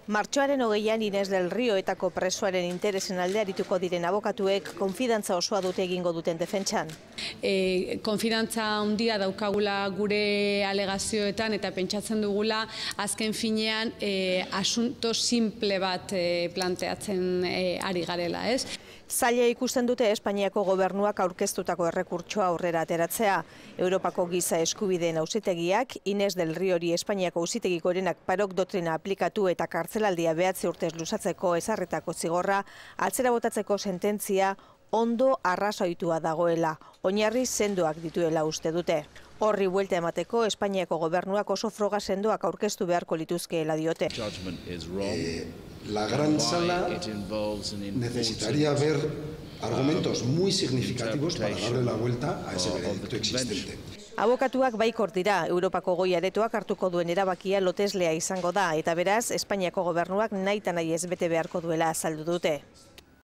Martxoaren 20an Inés del Rioetako presoaren interesen alde arituko diren abokatuek konfidantza osoa dute egingo duten defentsan. Konfidantza handia daukagula gure alegazioetan eta pentsatzen dugula azken finean asunto simple bat planteatzen ari garela, ez? Zaila ikusten dute Espainiako gobernuak aurkeztutako errekurtsoa aurrera ateratzea. Europako giza eskubideen auzitegiak Inés del Riori Espainiako auzitegi gorenak parok doktrina aplikatu eta kartzelaldia 9 urtez luzatzeko ezarritako zigorra atzera botatzeko sententzia ondo arrazoitua dagoela, oinarri sendoak dituela uste dute. Horri buelta emateko Espainiako gobernuak oso froga sendoak aurkeztu beharko lituzkeela diote. La gran sala necesitaría ver argumentos muy significativos para darle la vuelta a ese veredicto existente. Abokatuak baikor dira, Europako goi aretoak hartuko duen erabakia loteslea izango da, eta beraz, Espainiako gobernuak nahita nahi ez bete beharko duela azaldu dute.